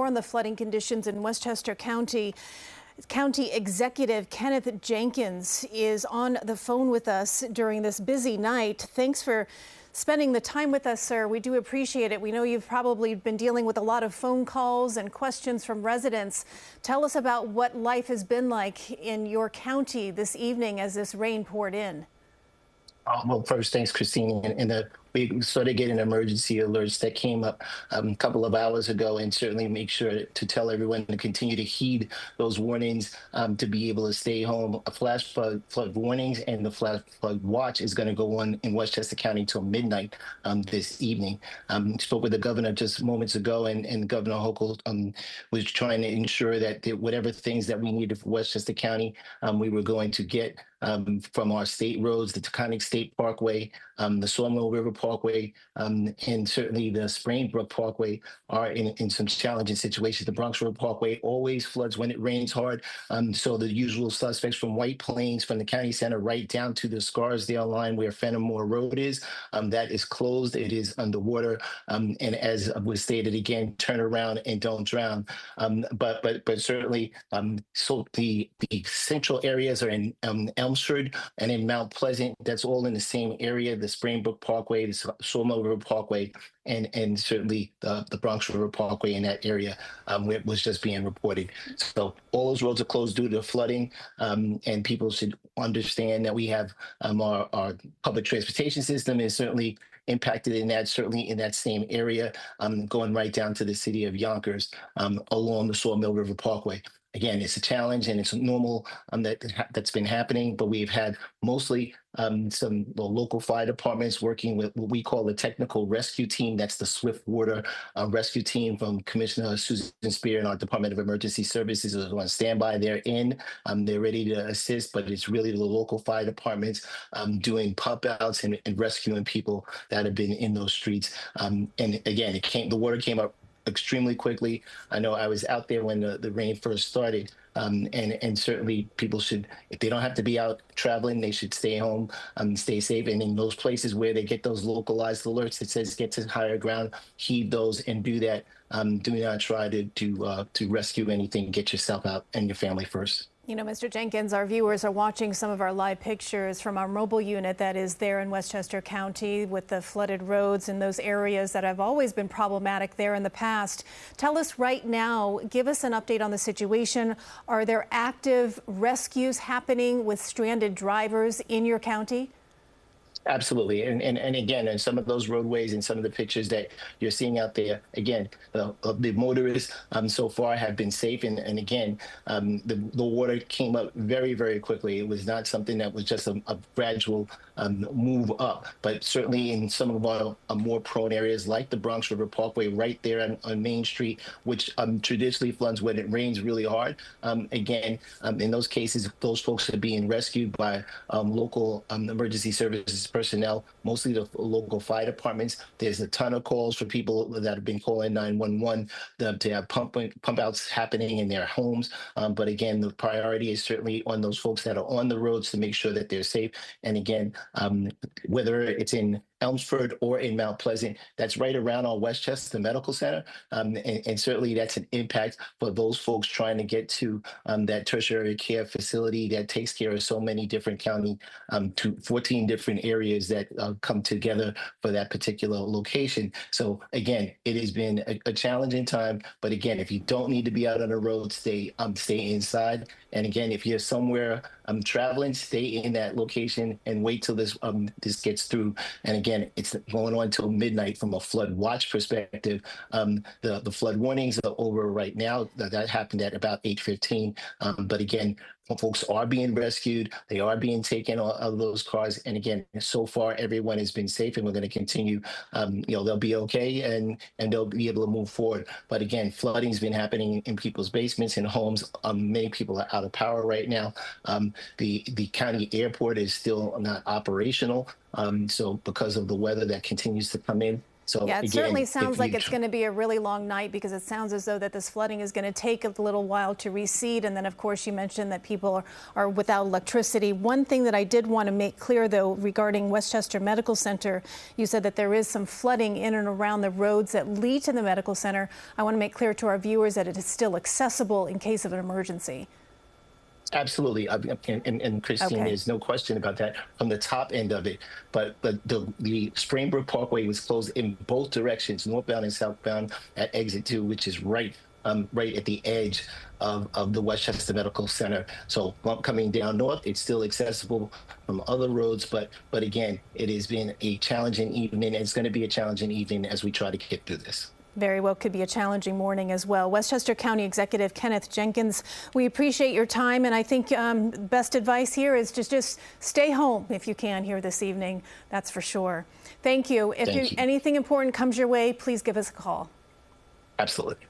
on the flooding conditions in Westchester County. County Executive Kenneth Jenkins is on the phone with us during this busy night. Thanks for spending the time with us, sir. We do appreciate it. We know you've probably been dealing with a lot of phone calls and questions from residents. Tell us about what life has been like in your county this evening as this rain poured in. Well, first, thanks, Kristine. We started getting emergency alerts that came up a couple of hours ago, and certainly make sure to tell everyone to continue to heed those warnings to be able to stay home. A flash flood warnings and the flash flood watch is going to go on in Westchester County till midnight this evening. Spoke with the governor just moments ago, and Governor Hochul was trying to ensure that whatever things that we needed for Westchester County, we were going to get from our state roads, the Taconic State Parkway, the Sawmill River Parkway, and certainly the Sprainbrook Parkway are in some challenging situations. The Bronx River Parkway always floods when it rains hard. So the usual suspects from White Plains, from the county center right down to the Scarsdale line where Fenimore Road is, that is closed. It is underwater. And as was stated again, turn around and don't drown. But certainly, so the central areas are in Elmsford and in Mount Pleasant. That's all in the same area. The Sprainbrook Parkway, the Sawmill River Parkway, and certainly the Bronx River Parkway in that area where it was just being reported. So all those roads are closed due to flooding, and people should understand that we have our public transportation system is certainly impacted in that, certainly in that same area, going right down to the city of Yonkers along the Sawmill River Parkway. Again, it's a challenge and it's normal that's been happening, but we've had mostly some local fire departments working with what we call the technical rescue team. That's the Swift Water rescue team from Commissioner Susan Spear and our Department of Emergency Services is on standby. They're they're ready to assist, but it's really the local fire departments doing pump outs and rescuing people that have been in those streets. And again, the water came up extremely quickly. I know I was out there when the rain first started, and certainly people should, if they don't have to be out traveling, they should stay home, stay safe. And in those places where they get those localized alerts that says get to higher ground, heed those and do that. Do not try to rescue anything. Get yourself out and your family first. You know, Mr. Jenkins, our viewers are watching some of our live pictures from our mobile unit that is there in Westchester County with the flooded roads in those areas that have always been problematic there in the past. Tell us right now, give us an update on the situation. Are there active rescues happening with stranded drivers in your county? Absolutely. And again, in some of those roadways and some of the pictures that you're seeing out there, again, the motorists so far have been safe. And again, the water came up very, very quickly. It was not something that was just a gradual move up, but certainly in some of our more prone areas like the Bronx River Parkway right there on Main Street, which traditionally floods when it rains really hard. Again, in those cases, those folks are being rescued by local emergency services personnel, mostly the local fire departments. There's a ton of calls for people that have been calling 911 to have pump outs happening in their homes. But again, the priority is certainly on those folks that are on the roads to make sure that they're safe. And again, whether it's in Elmsford or in Mount Pleasant, that's right around our Westchester Medical Center. And certainly that's an impact for those folks trying to get to that tertiary care facility that takes care of so many different county, to 14 different areas that come together for that particular location. So again, it has been a challenging time, but again, if you don't need to be out on the road, stay inside. And again, if you're somewhere traveling, stay in that location and wait till this gets through. And again, it's going on till midnight from a flood watch perspective. The flood warnings are over right now. That happened at about 8:15. But again, folks are being rescued. They are being taken out of those cars. And again, so far, everyone has been safe, and we're going to continue. They'll be okay, and they'll be able to move forward. But again, flooding's been happening in people's basements and homes. Many people are out of power right now. The county airport is still not operational. So because of the weather that continues to come in, So Yeah, it again, certainly if sounds like you it's going to be a really long night, because it sounds as though that this flooding is going to take a little while to recede. And then, of course, you mentioned that people are without electricity. One thing that I did want to make clear, though, regarding Westchester Medical Center, you said that there is some flooding in and around the roads that lead to the medical center. I want to make clear to our viewers that it is still accessible in case of an emergency. Absolutely, and Kristine, Okay. there's no question about that from the top end of it. But the Springbrook Parkway was closed in both directions, northbound and southbound, at exit 2, which is right at the edge of the Westchester Medical Center. So coming down north, it's still accessible from other roads, but again, it has been a challenging evening, and it's going to be a challenging evening as we try to get through this. Very well could be a challenging morning as well. Westchester County Executive Kenneth Jenkins, we appreciate your time, and I think best advice here is just stay home if you can here this evening. That's for sure. Thank you. If Thank you. anything important comes your way, please give us a call. Absolutely.